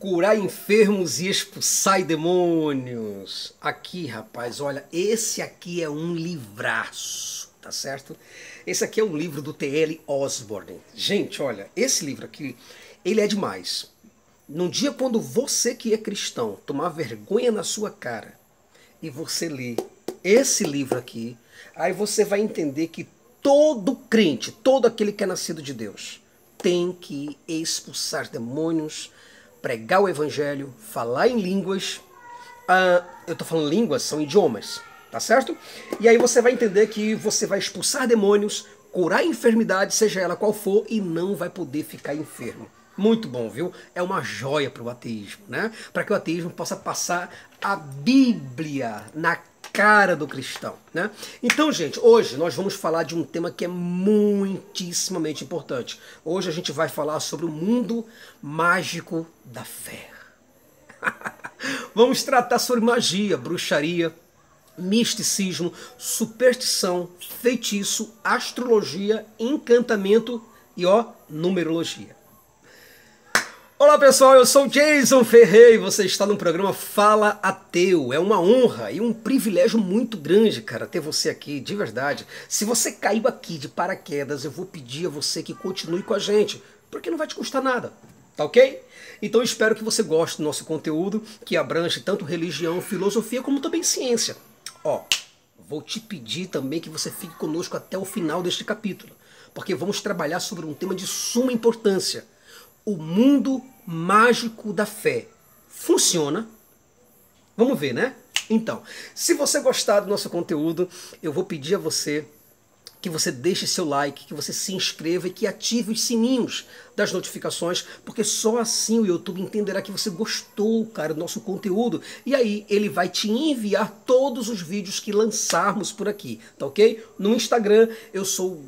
Curar enfermos e expulsar demônios. Aqui, rapaz, olha, esse aqui é um livraço, tá certo? Esse aqui é um livro do T.L. Osborne. Gente, olha, esse livro aqui, ele é demais. Num dia quando você que é cristão tomar vergonha na sua cara e você ler esse livro aqui, aí você vai entender que todo crente, todo aquele que é nascido de Deus, tem que expulsar demônios, pregar o evangelho, falar em línguas. Eu tô falando línguas, são idiomas, tá certo? E aí você vai entender que você vai expulsar demônios, curar a enfermidade, seja ela qual for, e não vai poder ficar enfermo. Muito bom, viu? É uma joia para o ateísmo, né? Para que o ateísmo possa passar a Bíblia na cara do cristão, né? Então, gente, hoje nós vamos falar de um tema que é muitíssimamente importante. Hoje a gente vai falar sobre o mundo mágico da fé. Vamos tratar sobre magia, bruxaria, misticismo, superstição, feitiço, astrologia, encantamento e, numerologia. Olá pessoal, eu sou Jason Ferreira e você está no programa Fala Ateu. É uma honra e um privilégio muito grande, cara, ter você aqui, de verdade. Se você caiu aqui de paraquedas, eu vou pedir a você que continue com a gente, porque não vai te custar nada, tá ok? Então eu espero que você goste do nosso conteúdo, que abrange tanto religião, filosofia, como também ciência. Vou te pedir também que você fique conosco até o final deste capítulo, porque vamos trabalhar sobre um tema de suma importância. O mundo mágico da fé funciona? Vamos ver, né? Então, se você gostar do nosso conteúdo, eu vou pedir a você que você deixe seu like, que você se inscreva e que ative os sininhos das notificações, porque só assim o YouTube entenderá que você gostou, cara, do nosso conteúdo, e aí ele vai te enviar todos os vídeos que lançarmos por aqui, tá ok? No Instagram eu sou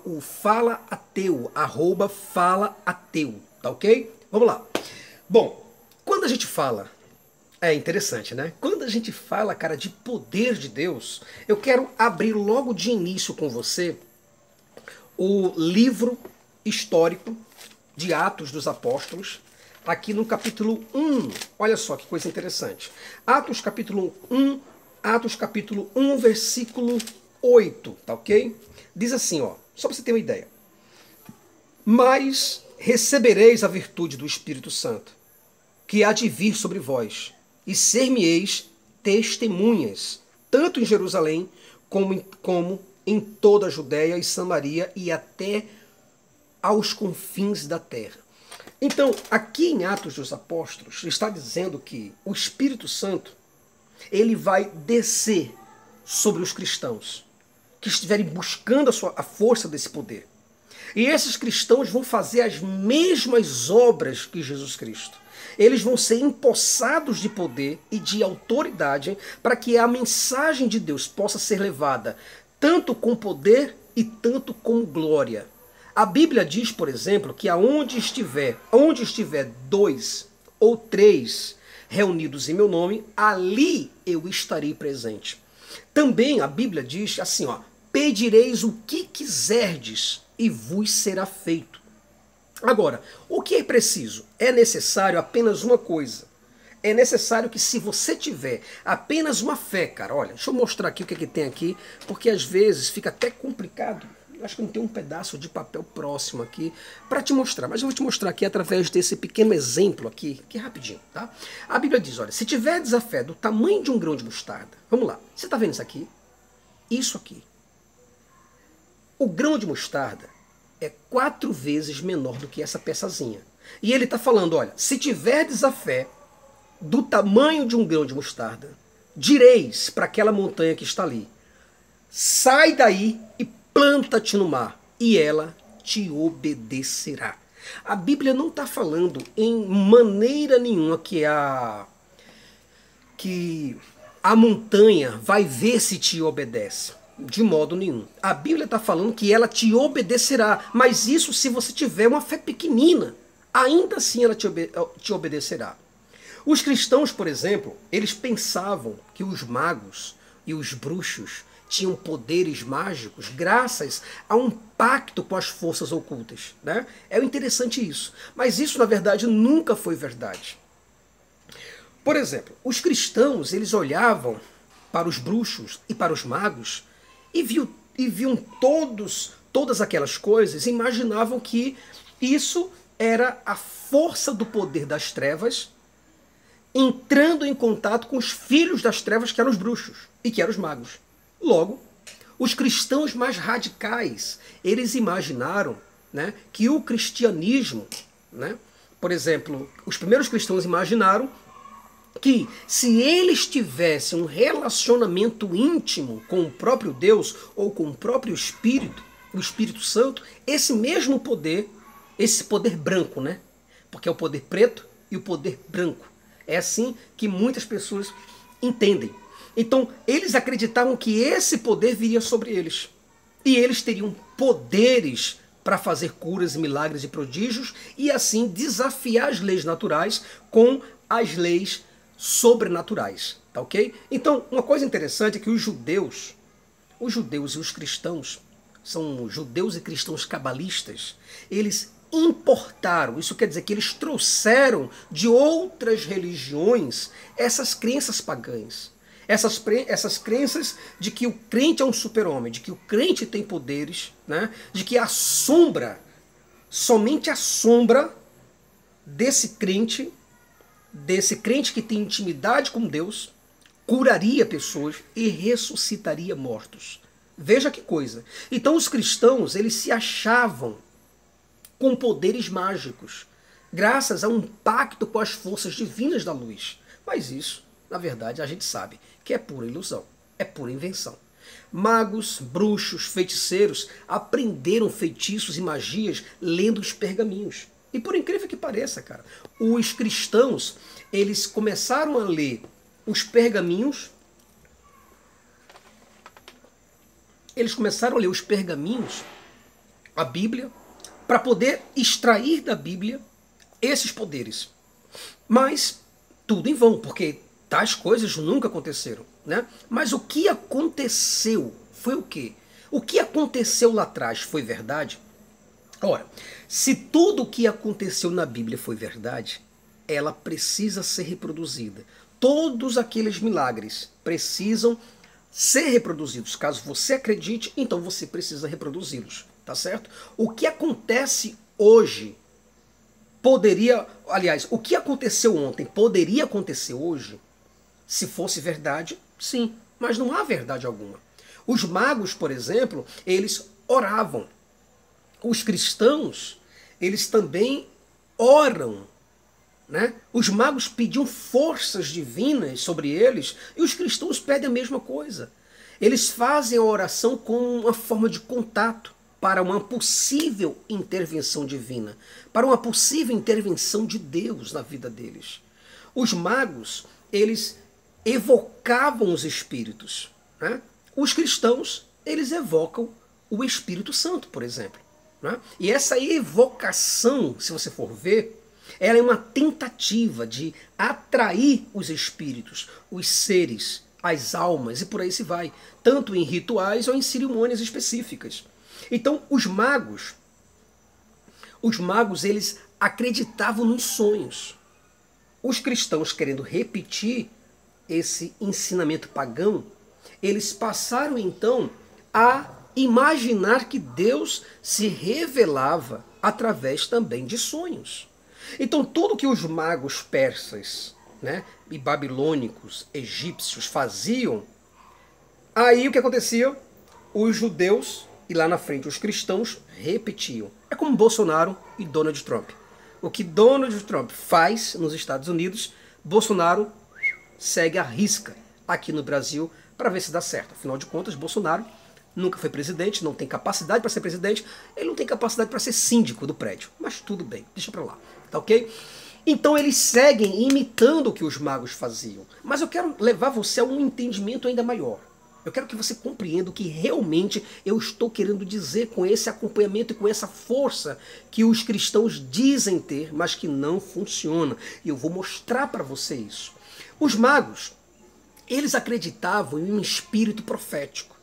o Fala Ateu, @Fala Ateu, tá ok? Vamos lá. Bom, quando a gente fala, é interessante, né? Quando a gente fala, cara, de poder de Deus, eu quero abrir logo de início com você o livro histórico de Atos dos Apóstolos, aqui no capítulo 1. Olha só que coisa interessante. Atos capítulo 1, versículo 8, tá ok? Diz assim, só para você ter uma ideia. Mas recebereis a virtude do Espírito Santo, que há de vir sobre vós, e ser-me-eis testemunhas, tanto em Jerusalém como em toda a Judéia e Samaria e até aos confins da terra. Então, aqui em Atos dos Apóstolos, está dizendo que o Espírito Santo, ele vai descer sobre os cristãos que estiverem buscando a força desse poder. E esses cristãos vão fazer as mesmas obras que Jesus Cristo. Eles vão ser empossados de poder e de autoridade para que a mensagem de Deus possa ser levada tanto com poder e tanto com glória. A Bíblia diz, por exemplo, que onde estiver 2 ou 3 reunidos em meu nome, ali eu estarei presente. Também a Bíblia diz assim, pedireis o que quiserdes e vos será feito. Agora, o que é preciso? É necessário apenas uma coisa. É necessário que se você tiver apenas uma fé, cara, olha, deixa eu mostrar aqui o que tem aqui, porque às vezes fica até complicado. Eu acho que não tem um pedaço de papel próximo aqui para te mostrar, mas eu vou te mostrar aqui através desse pequeno exemplo aqui, que é rapidinho, tá? A Bíblia diz, olha, se tiverdes a fé do tamanho de um grão de mostarda, vamos lá, você está vendo isso aqui? Isso aqui. O grão de mostarda é 4 vezes menor do que essa peçazinha. E ele está falando, olha, se tiverdes a fé do tamanho de um grão de mostarda, direis para aquela montanha que está ali, sai daí e planta-te no mar, e ela te obedecerá. A Bíblia não está falando em maneira nenhuma que a montanha vai ver se te obedece. De modo nenhum. A Bíblia está falando que ela te obedecerá, mas isso se você tiver uma fé pequenina. Ainda assim ela te obedecerá. Os cristãos, por exemplo, eles pensavam que os magos e os bruxos tinham poderes mágicos graças a um pacto com as forças ocultas, né? É interessante isso. Mas isso, na verdade, nunca foi verdade. Por exemplo, os cristãos, eles olhavam para os bruxos e para os magos e viam todas aquelas coisas e imaginavam que isso era a força do poder das trevas entrando em contato com os filhos das trevas, que eram os bruxos e que eram os magos. Logo, os cristãos mais radicais, eles imaginaram, né, que o cristianismo, né, por exemplo, os primeiros cristãos imaginaram que se eles tivessem um relacionamento íntimo com o próprio Deus ou com o próprio Espírito, o Espírito Santo, esse mesmo poder, esse poder branco, né? Porque é o poder preto e o poder branco. É assim que muitas pessoas entendem. Então, eles acreditavam que esse poder viria sobre eles. E eles teriam poderes para fazer curas, milagres e prodígios e assim desafiar as leis naturais com as leis sobrenaturais, tá ok? Então, uma coisa interessante é que os judeus e os cristãos, são judeus e cristãos cabalistas, eles importaram, isso quer dizer que eles trouxeram de outras religiões essas crenças pagãs, essas crenças de que o crente é um super-homem, de que o crente tem poderes, né? De que a sombra, somente a sombra desse crente que tem intimidade com Deus, curaria pessoas e ressuscitaria mortos. Veja que coisa. Então os cristãos, eles se achavam com poderes mágicos, graças a um pacto com as forças divinas da luz. Mas isso, na verdade, a gente sabe que é pura ilusão, é pura invenção. Magos, bruxos, feiticeiros aprenderam feitiços e magias lendo os pergaminhos. E por incrível que pareça, cara, os cristãos, eles começaram a ler os pergaminhos, a Bíblia, para poder extrair da Bíblia esses poderes. Mas tudo em vão, porque tais coisas nunca aconteceram, né? Mas o que aconteceu foi o quê? O que aconteceu lá atrás foi verdade? Ora, se tudo o que aconteceu na Bíblia foi verdade, ela precisa ser reproduzida. Todos aqueles milagres precisam ser reproduzidos. Caso você acredite, então você precisa reproduzi-los, tá certo? O que acontece hoje poderia, aliás, o que aconteceu ontem poderia acontecer hoje, se fosse verdade, sim, mas não há verdade alguma. Os magos, por exemplo, eles oravam. Os cristãos, eles também oram, né? Os magos pediam forças divinas sobre eles e os cristãos pedem a mesma coisa. Eles fazem a oração como uma forma de contato para uma possível intervenção divina, para uma possível intervenção de Deus na vida deles. Os magos, eles evocavam os espíritos, né? Os cristãos, eles evocam o Espírito Santo, por exemplo. E essa evocação, se você for ver, ela é uma tentativa de atrair os espíritos, os seres, as almas e por aí se vai, tanto em rituais ou em cerimônias específicas. Então os magos eles acreditavam nos sonhos. Os cristãos, querendo repetir esse ensinamento pagão, eles passaram então a imaginar que Deus se revelava através também de sonhos. Então tudo que os magos persas, né, e babilônicos, egípcios faziam, aí o que acontecia? Os judeus e lá na frente os cristãos repetiam. É como Bolsonaro e Donald Trump. O que Donald Trump faz nos Estados Unidos, Bolsonaro segue à risca aqui no Brasil para ver se dá certo. Afinal de contas, Bolsonaro nunca foi presidente, não tem capacidade para ser presidente, ele não tem capacidade para ser síndico do prédio. Mas tudo bem, deixa para lá, tá ok? Então eles seguem imitando o que os magos faziam. Mas eu quero levar você a um entendimento ainda maior. Eu quero que você compreenda o que realmente eu estou querendo dizer com esse acompanhamento e com essa força que os cristãos dizem ter, mas que não funciona. E eu vou mostrar para você isso. Os magos, eles acreditavam em um espírito profético.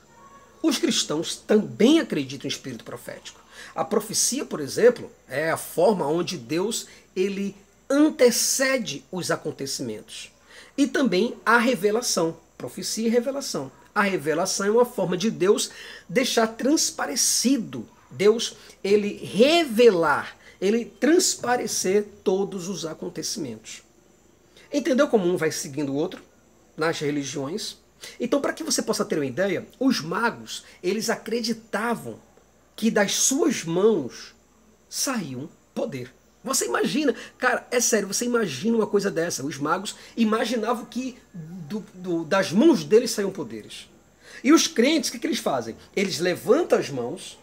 Os cristãos também acreditam em espírito profético. A profecia, por exemplo, é a forma onde Deus ele antecede os acontecimentos. E também a revelação, profecia e revelação. A revelação é uma forma de Deus deixar transparecido, Deus ele revelar, ele transparecer todos os acontecimentos. Entendeu como um vai seguindo o outro nas religiões? Então, para que você possa ter uma ideia, os magos, eles acreditavam que das suas mãos saía poder. Você imagina, cara, é sério, você imagina uma coisa dessa. Os magos imaginavam que das mãos deles saíam poderes. E os crentes, o que eles fazem? Eles levantam as mãos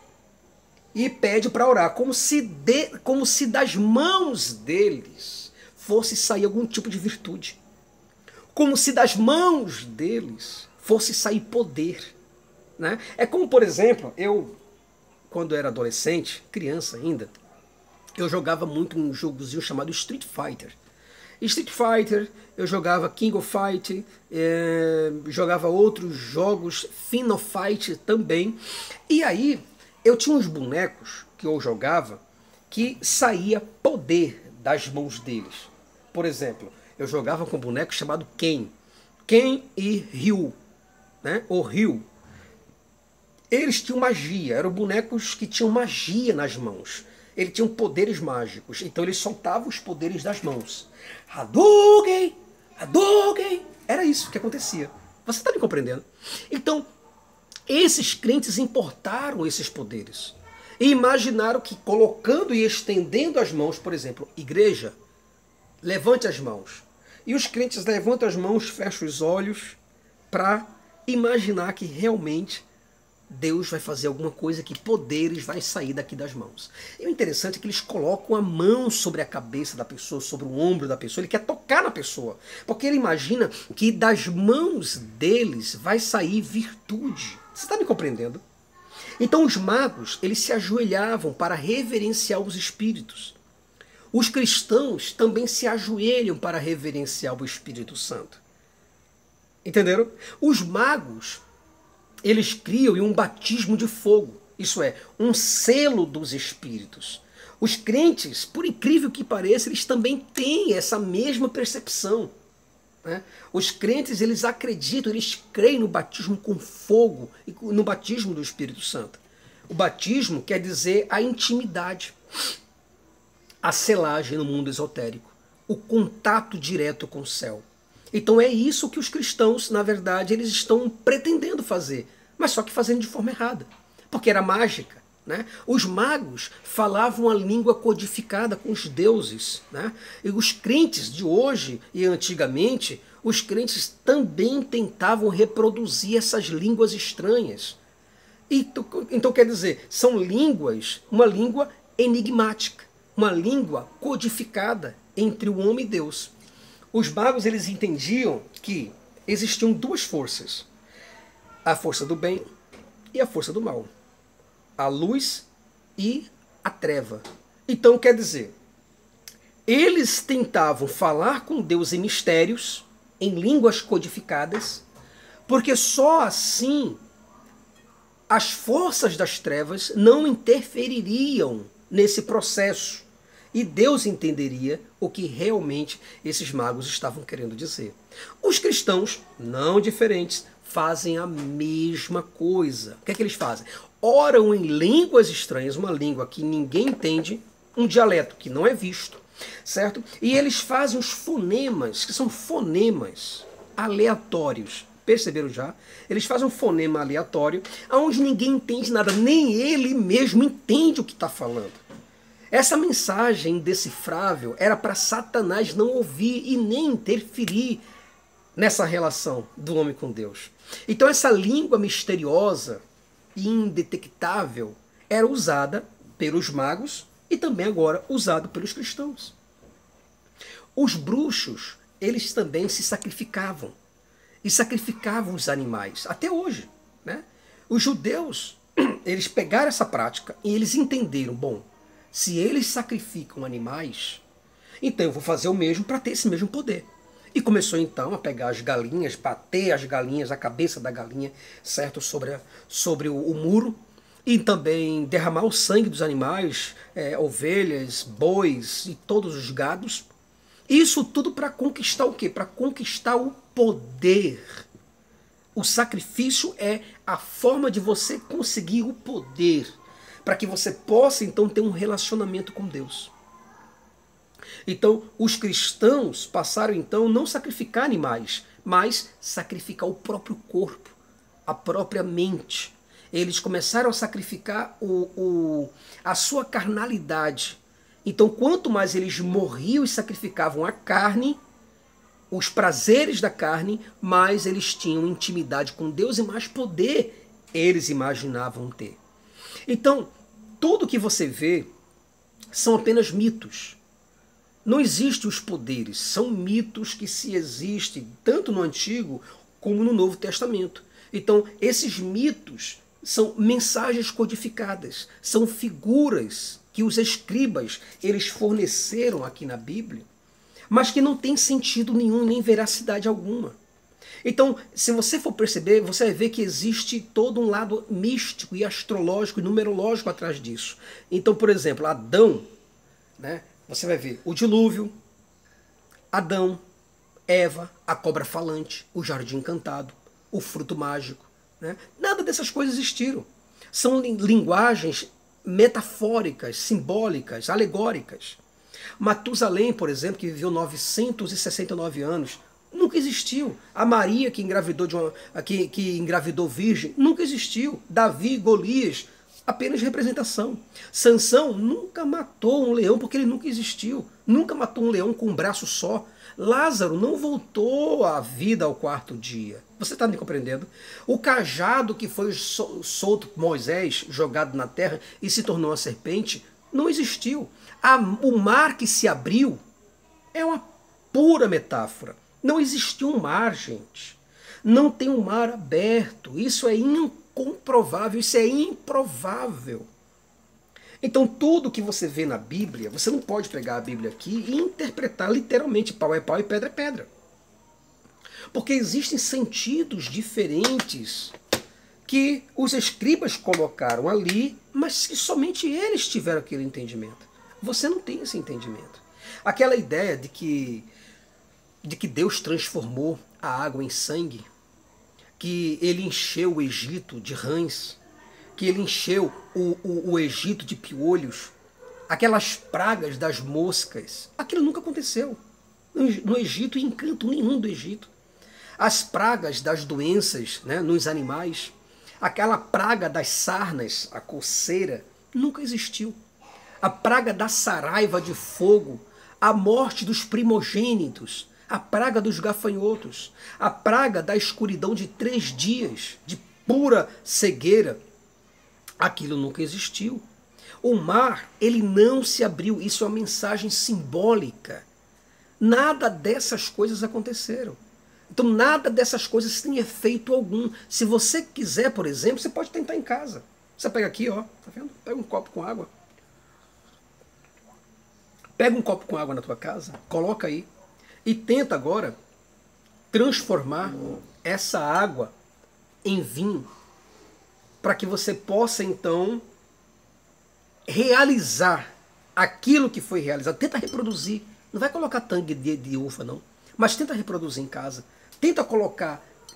e pedem para orar, como se das mãos deles fosse sair algum tipo de virtude. Como se das mãos deles fosse sair poder. Né? É como, por exemplo, eu, quando era adolescente, criança ainda, eu jogava muito um jogozinho chamado Street Fighter. Street Fighter, eu jogava King of Fight, jogava outros jogos, Fin of Fight também. E aí, eu tinha uns bonecos que eu jogava que saía poder das mãos deles. Por exemplo, eu jogava com um boneco chamado Ken. Ken e Ryu, né? Ou Ryu. Eles tinham magia, eram bonecos que tinham magia nas mãos. Eles tinham poderes mágicos, então eles soltavam os poderes das mãos. Hadouken! Hadouken! Era isso que acontecia. Você está me compreendendo? Então, esses crentes importaram esses poderes. E imaginaram que colocando e estendendo as mãos, por exemplo, igreja, levante as mãos. E os crentes levantam as mãos, fecham os olhos para imaginar que realmente Deus vai fazer alguma coisa, que poderes vai sair daqui das mãos. E o interessante é que eles colocam a mão sobre a cabeça da pessoa, sobre o ombro da pessoa. Ele quer tocar na pessoa, porque ele imagina que das mãos deles vai sair virtude. Você está me compreendendo? Então os magos, eles se ajoelhavam para reverenciar os espíritos. Os cristãos também se ajoelham para reverenciar o Espírito Santo. Entenderam? Os magos, eles criam um batismo de fogo, isso é, um selo dos espíritos. Os crentes, por incrível que pareça, eles também têm essa mesma percepção. Né? Os crentes, eles acreditam, eles creem no batismo com fogo e no batismo do Espírito Santo. O batismo quer dizer a intimidade, a selagem no mundo esotérico, o contato direto com o céu. Então é isso que os cristãos, na verdade, eles estão pretendendo fazer, mas só que fazendo de forma errada, porque era mágica. Né? Os magos falavam a língua codificada com os deuses. Né? E os crentes de hoje e antigamente, os crentes também tentavam reproduzir essas línguas estranhas. Então quer dizer, são línguas, uma língua enigmática, uma língua codificada entre o homem e Deus. Os magos, eles entendiam que existiam duas forças, a força do bem e a força do mal, a luz e a treva. Então quer dizer, eles tentavam falar com Deus em mistérios, em línguas codificadas, porque só assim as forças das trevas não interfeririam nesse processo e Deus entenderia o que realmente esses magos estavam querendo dizer. Os cristãos, não diferentes, fazem a mesma coisa. O que é que eles fazem? Oram em línguas estranhas, uma língua que ninguém entende, um dialeto que não é visto, certo? E eles fazem os fonemas, que são fonemas aleatórios. Perceberam já? Eles fazem um fonema aleatório, onde ninguém entende nada, nem ele mesmo entende o que está falando. Essa mensagem indecifrável era para Satanás não ouvir e nem interferir nessa relação do homem com Deus. Então essa língua misteriosa e indetectável era usada pelos magos e também agora usada pelos cristãos. Os bruxos, eles também se sacrificavam. E sacrificavam os animais, até hoje. Né? Os judeus, eles pegaram essa prática e eles entenderam, bom, se eles sacrificam animais, então eu vou fazer o mesmo para ter esse mesmo poder. E começou então a pegar as galinhas, bater as galinhas, a cabeça da galinha, certo, sobre o muro, e também derramar o sangue dos animais, ovelhas, bois e todos os gados. Isso tudo para conquistar o quê? Para conquistar o poder. O sacrifício é a forma de você conseguir o poder, para que você possa então ter um relacionamento com Deus. Então, os cristãos passaram então não sacrificar animais, mas sacrificar o próprio corpo, a própria mente. Eles começaram a sacrificar a sua carnalidade. Então, quanto mais eles morriam e sacrificavam a carne, os prazeres da carne, mais eles tinham intimidade com Deus e mais poder eles imaginavam ter. Então, tudo que você vê são apenas mitos. Não existem os poderes, são mitos que se existem tanto no Antigo como no Novo Testamento. Então, esses mitos são mensagens codificadas, são figuras que os escribas eles forneceram aqui na Bíblia, mas que não tem sentido nenhum, nem veracidade alguma. Então, se você for perceber, você vai ver que existe todo um lado místico e astrológico e numerológico atrás disso. Então, por exemplo, Adão, né, você vai ver o dilúvio, Adão, Eva, a cobra falante, o jardim encantado, o fruto mágico. Né? Nada dessas coisas existiram. São linguagens metafóricas, simbólicas, alegóricas. Matusalém, por exemplo, que viveu 969 anos, nunca existiu. A Maria, que engravidou virgem, nunca existiu. Davi, Golias, apenas representação. Sansão nunca matou um leão porque ele nunca existiu. Nunca matou um leão com um braço só. Lázaro não voltou à vida ao quarto dia. Você está me compreendendo? O cajado que foi solto por Moisés, jogado na terra e se tornou uma serpente, não existiu. O mar que se abriu é uma pura metáfora. Não existiu um mar, gente. Não tem um mar aberto. Isso é incomprovável, isso é improvável. Então tudo que você vê na Bíblia, você não pode pegar a Bíblia aqui e interpretar literalmente pau é pau e pedra é pedra. Porque existem sentidos diferentes que os escribas colocaram ali, mas que somente eles tiveram aquele entendimento. Você não tem esse entendimento. Aquela ideia de que Deus transformou a água em sangue, que ele encheu o Egito de rãs, que ele encheu o Egito de piolhos, aquelas pragas das moscas, aquilo nunca aconteceu no Egito, em canto nenhum do Egito. As pragas das doenças, né, nos animais, aquela praga das sarnas, a coceira, nunca existiu. A praga da saraiva de fogo, a morte dos primogênitos, a praga dos gafanhotos, a praga da escuridão de 3 dias, de pura cegueira, aquilo nunca existiu. O mar, ele não se abriu, isso é uma mensagem simbólica. Nada dessas coisas aconteceram. Então nada dessas coisas tem efeito algum. Se você quiser, por exemplo, você pode tentar em casa. Você pega aqui, ó, tá vendo? Pega um copo com água. Pega um copo com água na tua casa, coloca aí e tenta agora transformar essa água em vinho, para que você possa então realizar aquilo que foi realizado. Tenta reproduzir. Não vai colocar tangue de uva, não. Mas tenta reproduzir em casa. Tenta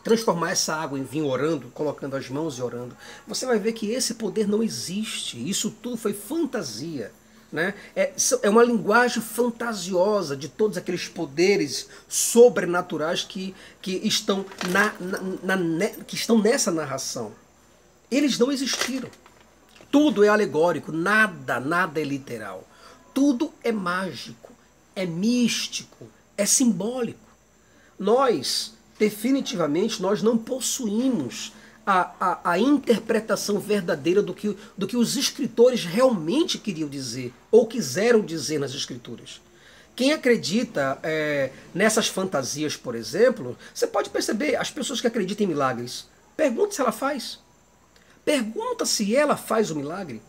transformar essa água em vinho orando, colocando as mãos e orando. Você vai ver que esse poder não existe. Isso tudo foi fantasia. Né? É uma linguagem fantasiosa de todos aqueles poderes sobrenaturais que estão que estão nessa narração. Eles não existiram. Tudo é alegórico, nada é literal. Tudo é mágico, é místico, é simbólico. Nós, definitivamente, nós não possuímos a interpretação verdadeira do que os escritores realmente queriam dizer, ou quiseram dizer nas escrituras. Quem acredita nessas fantasias, por exemplo, você pode perceber, as pessoas que acreditam em milagres, pergunta se ela faz. Pergunta se ela faz o milagre.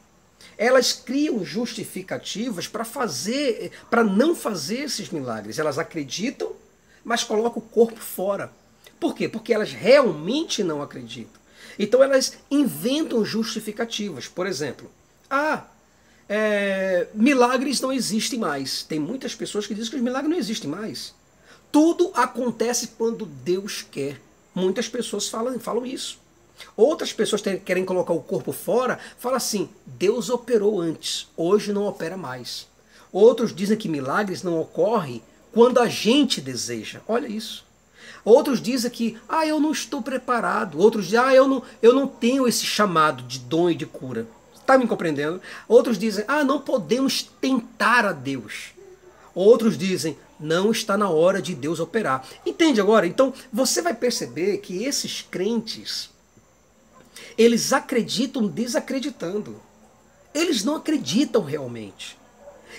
Elas criam justificativas para não fazer esses milagres. Elas acreditam, mas colocam o corpo fora. Por quê? Porque elas realmente não acreditam. Então elas inventam justificativas. Por exemplo, milagres não existem mais. Tem muitas pessoas que dizem que os milagres não existem mais. Tudo acontece quando Deus quer. Muitas pessoas falam isso. Outras pessoas querem colocar o corpo fora, falam assim, Deus operou antes, hoje não opera mais. Outros dizem que milagres não ocorrem quando a gente deseja. Olha isso. Outros dizem que eu não estou preparado. Outros dizem, eu não tenho esse chamado de dom e de cura. Está me compreendendo? Outros dizem, não podemos tentar a Deus. Outros dizem, não está na hora de Deus operar. Entende agora? Então você vai perceber que esses crentes, eles acreditam desacreditando. Eles não acreditam realmente.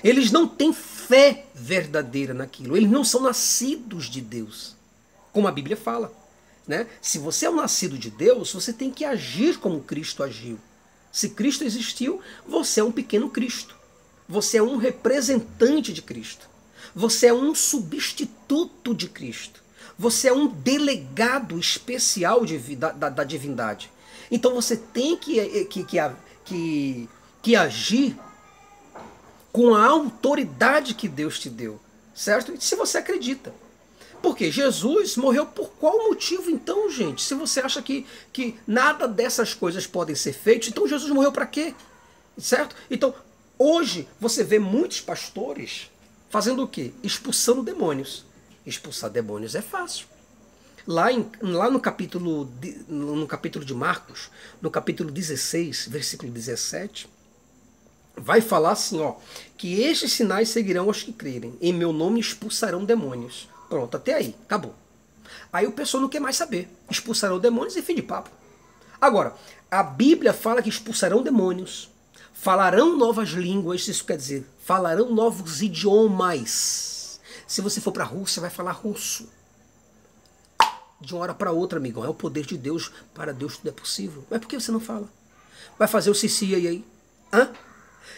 Eles não têm fé verdadeira naquilo. Eles não são nascidos de Deus. Como a Bíblia fala. Né? Se você é um nascido de Deus, você tem que agir como Cristo agiu. Se Cristo existiu, você é um pequeno Cristo. Você é um representante de Cristo. Você é um substituto de Cristo. Você é um delegado especial da divindade. Então você tem que agir com a autoridade que Deus te deu. Certo? Se você acredita. Porque Jesus morreu por qual motivo então, gente? Se você acha que nada dessas coisas podem ser feitas, então Jesus morreu para quê? Certo? Então, hoje você vê muitos pastores fazendo o quê? Expulsando demônios. Expulsar demônios é fácil. Lá no capítulo de Marcos, no capítulo 16, versículo 17, vai falar assim, que estes sinais seguirão aos que crerem. Em meu nome expulsarão demônios. Pronto, até aí, acabou. Aí o pessoal não quer mais saber. Expulsarão demônios e fim de papo. Agora, a Bíblia fala que expulsarão demônios, falarão novas línguas, isso quer dizer, falarão novos idiomas. Se você for para a Rússia, vai falar russo. De uma hora para outra, amigão. É o poder de Deus. Para Deus tudo é possível. Mas por que você não fala? Vai fazer o Cici aí?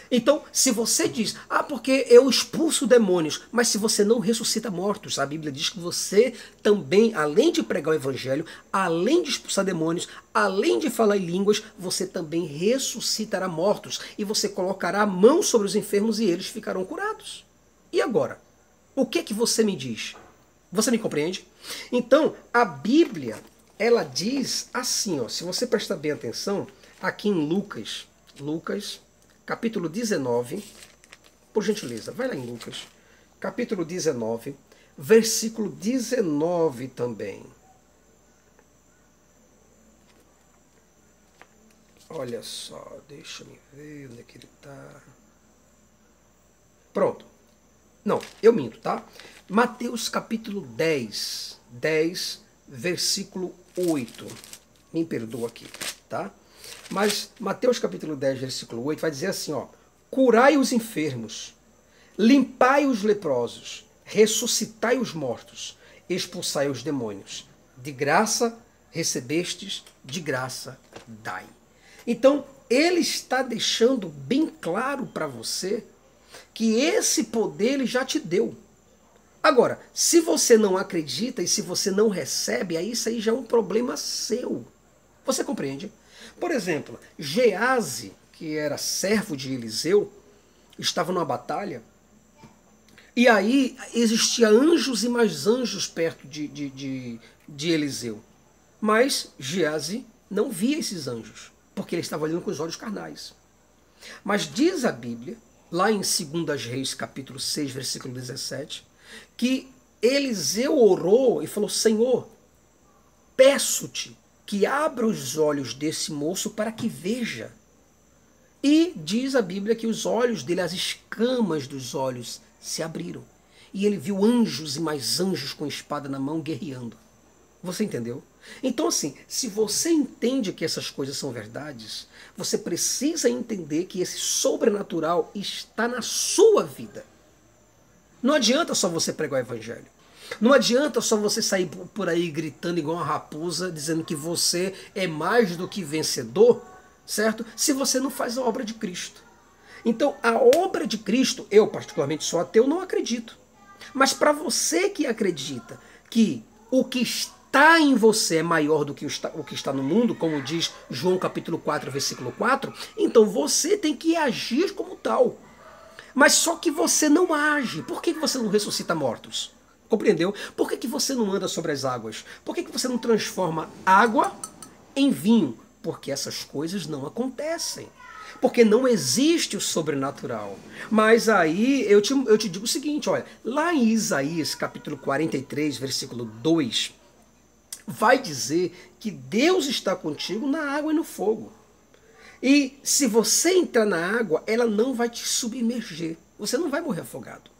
Então, se você diz, porque eu expulso demônios, mas se você não ressuscita mortos, a Bíblia diz que você também, além de pregar o evangelho, além de expulsar demônios, além de falar em línguas, você também ressuscitará mortos e você colocará a mão sobre os enfermos e eles ficarão curados. E agora? O que você me diz? Você me compreende? Então, a Bíblia, ela diz assim, se você prestar bem atenção, aqui em Lucas, capítulo 19, por gentileza, vai lá em Lucas, capítulo 19, versículo 19 também. Olha só, deixa eu ver onde é que ele está. Pronto. Não, eu minto, tá? Mateus capítulo 10, versículo 8. Me perdoa aqui, tá? Mas Mateus capítulo 10, versículo 8 vai dizer assim, curai os enfermos, limpai os leprosos, ressuscitai os mortos, expulsai os demônios. De graça recebestes, de graça dai. Então, ele está deixando bem claro para você que esse poder ele já te deu. Agora, se você não acredita e se você não recebe, aí isso aí já é um problema seu. Você compreende? Por exemplo, Gease, que era servo de Eliseu, estava numa batalha, e aí existia anjos e mais anjos perto de Eliseu. Mas Gease não via esses anjos, porque ele estava olhando com os olhos carnais. Mas diz a Bíblia, lá em 2 Reis, capítulo 6, versículo 17, que Eliseu orou e falou, Senhor, peço-te que abra os olhos desse moço para que veja. E diz a Bíblia que os olhos dele, as escamas dos olhos se abriram. E ele viu anjos e mais anjos com espada na mão guerreando. Você entendeu? Então assim, se você entende que essas coisas são verdades, você precisa entender que esse sobrenatural está na sua vida. Não adianta só você pregar o evangelho. Não adianta só você sair por aí gritando igual uma raposa, dizendo que você é mais do que vencedor, certo? Se você não faz a obra de Cristo. Então, a obra de Cristo, eu particularmente sou ateu, não acredito. Mas para você que acredita, que o que está em você é maior do que o que está no mundo, como diz João capítulo 4, versículo 4, então você tem que agir como tal. Mas só que você não age. Por que você não ressuscita mortos? Compreendeu? Por que você não anda sobre as águas? Por que você não transforma água em vinho? Porque essas coisas não acontecem. Porque não existe o sobrenatural. Mas aí eu te digo o seguinte, olha, lá em Isaías capítulo 43, versículo 2, vai dizer que Deus está contigo na água e no fogo. E se você entrar na água, ela não vai te submerger. Você não vai morrer afogado.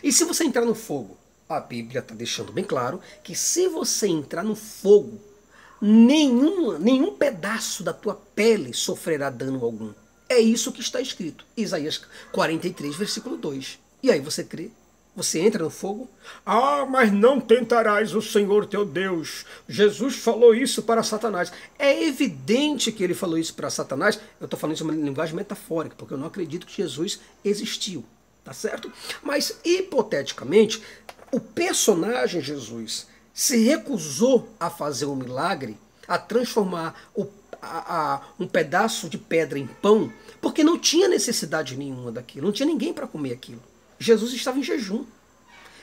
E se você entrar no fogo, a Bíblia está deixando bem claro que se você entrar no fogo, nenhum pedaço da tua pele sofrerá dano algum. É isso que está escrito. Isaías 43, versículo 2. E aí você crê? Você entra no fogo? Ah, mas não tentarás o Senhor teu Deus. Jesus falou isso para Satanás. É evidente que ele falou isso para Satanás. Eu estou falando isso em uma linguagem metafórica, porque eu não acredito que Jesus existiu. Tá certo? Mas, hipoteticamente, o personagem Jesus se recusou a fazer um milagre, a transformar um pedaço de pedra em pão, porque não tinha necessidade nenhuma daquilo. Não tinha ninguém para comer aquilo. Jesus estava em jejum.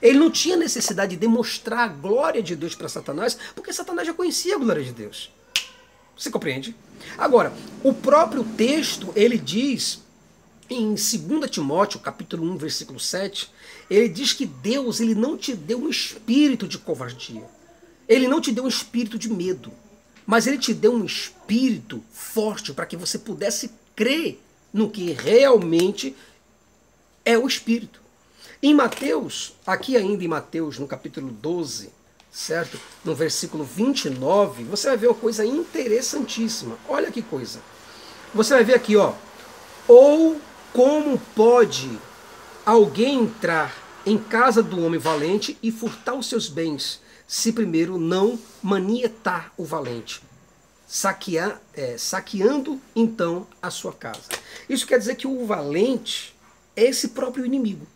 Ele não tinha necessidade de demonstrar a glória de Deus para Satanás, porque Satanás já conhecia a glória de Deus. Você compreende? Agora, o próprio texto, ele diz, em 2 Timóteo, capítulo 1, versículo 7, ele diz que Deus ele não te deu um espírito de covardia. Ele não te deu um espírito de medo. Mas ele te deu um espírito forte para que você pudesse crer no que realmente é o espírito. Em Mateus, aqui ainda em Mateus, no capítulo 12, certo? No versículo 29, você vai ver uma coisa interessantíssima. Olha que coisa. Você vai ver aqui, ó. Ou como pode alguém entrar em casa do homem valente e furtar os seus bens, se primeiro não manietar o valente, saqueando então a sua casa. Isso quer dizer que o valente é esse próprio inimigo.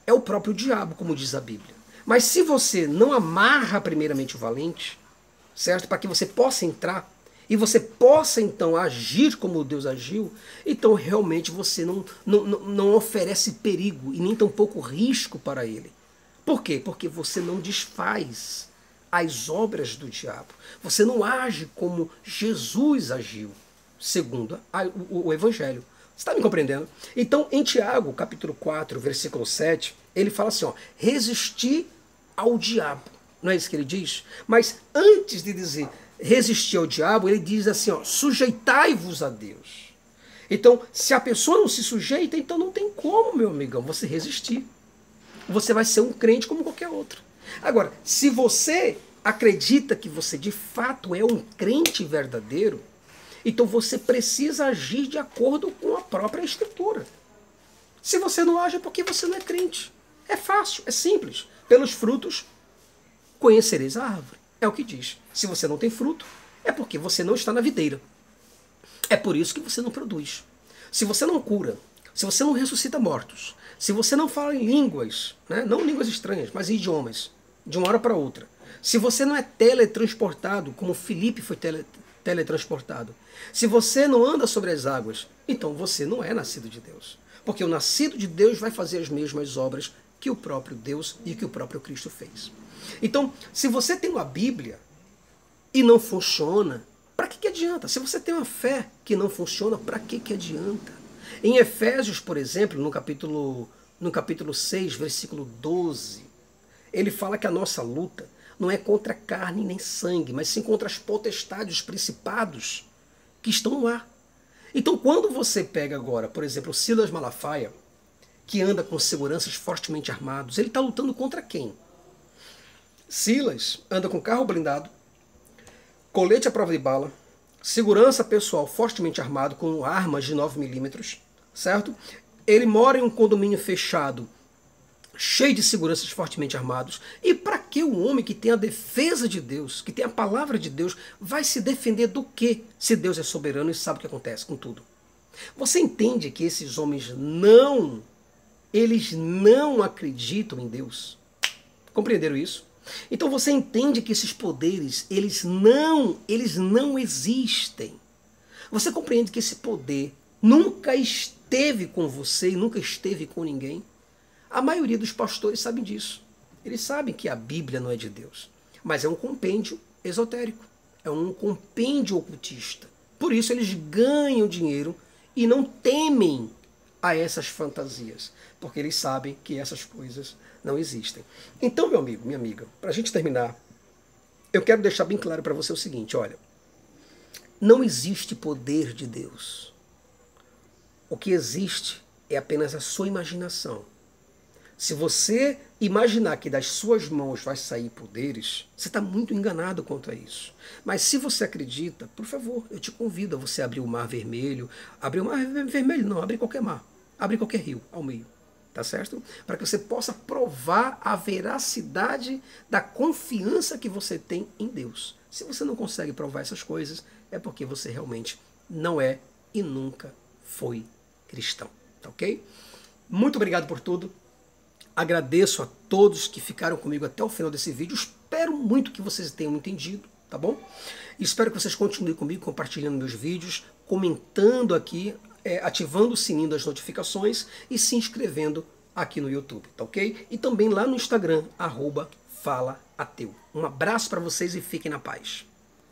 É o próprio diabo, como diz a Bíblia. Mas se você não amarra primeiramente o valente, certo? Para que você possa entrar e você possa então agir como Deus agiu, então realmente você não oferece perigo e nem tampouco risco para ele. Por quê? Porque você não desfaz as obras do diabo. Você não age como Jesus agiu, segundo o Evangelho. Você está me compreendendo? Então, em Tiago, capítulo 4, versículo 7, ele fala assim, ó, resistir ao diabo. Não é isso que ele diz? Mas antes de dizer resistir ao diabo, ele diz assim, ó, sujeitai-vos a Deus. Então, se a pessoa não se sujeita, então não tem como, meu amigão, você resistir. Você vai ser um crente como qualquer outro. Agora, se você acredita que você de fato é um crente verdadeiro, então você precisa agir de acordo com a própria Escritura. Se você não age é porque você não é crente. É fácil, é simples. Pelos frutos conhecereis a árvore. É o que diz. Se você não tem fruto, é porque você não está na videira. É por isso que você não produz. Se você não cura, se você não ressuscita mortos, se você não fala em línguas, né? Não línguas estranhas, mas idiomas, de uma hora para outra, se você não é teletransportado, como Filipe foi teletransportado, se você não anda sobre as águas, então você não é nascido de Deus. Porque o nascido de Deus vai fazer as mesmas obras que o próprio Deus e que o próprio Cristo fez. Então, se você tem uma Bíblia e não funciona, para que adianta? Se você tem uma fé que não funciona, para que adianta? Em Efésios, por exemplo, no capítulo 6, versículo 12, ele fala que a nossa luta não é contra carne nem sangue, mas sim contra as potestades, os principados que estão lá. Então, quando você pega agora, por exemplo, o Silas Malafaia, que anda com seguranças fortemente armados, ele está lutando contra quem? Silas anda com carro blindado, colete à prova de bala, segurança pessoal fortemente armado com armas de 9 milímetros, certo? Ele mora em um condomínio fechado, cheio de seguranças fortemente armados. E para que o homem que tem a defesa de Deus, que tem a palavra de Deus, vai se defender do quê? Se Deus é soberano e sabe o que acontece com tudo. Você entende que esses homens eles não acreditam em Deus? Compreenderam isso? Então você entende que esses poderes, eles não existem. Você compreende que esse poder nunca esteve com você e nunca esteve com ninguém? A maioria dos pastores sabem disso. Eles sabem que a Bíblia não é de Deus, mas é um compêndio esotérico, é um compêndio ocultista. Por isso eles ganham dinheiro e não temem a essas fantasias, porque eles sabem que essas coisas não existem. Então, meu amigo, minha amiga, para a gente terminar, eu quero deixar bem claro para você o seguinte, olha, não existe poder de Deus. O que existe é apenas a sua imaginação. Se você imaginar que das suas mãos vai sair poderes, você está muito enganado quanto a isso. Mas se você acredita, por favor, eu te convido a você abrir o Mar Vermelho. Abrir o Mar Vermelho não, abrir qualquer mar. Abrir qualquer rio ao meio. Tá certo? Para que você possa provar a veracidade da confiança que você tem em Deus. Se você não consegue provar essas coisas, é porque você realmente não é e nunca foi cristão. Tá ok? Muito obrigado por tudo. Agradeço a todos que ficaram comigo até o final desse vídeo. Espero muito que vocês tenham entendido, tá bom? Espero que vocês continuem comigo, compartilhando meus vídeos, comentando aqui, ativando o sininho das notificações e se inscrevendo aqui no YouTube, tá ok? E também lá no Instagram, @falaateu. Um abraço para vocês e fiquem na paz.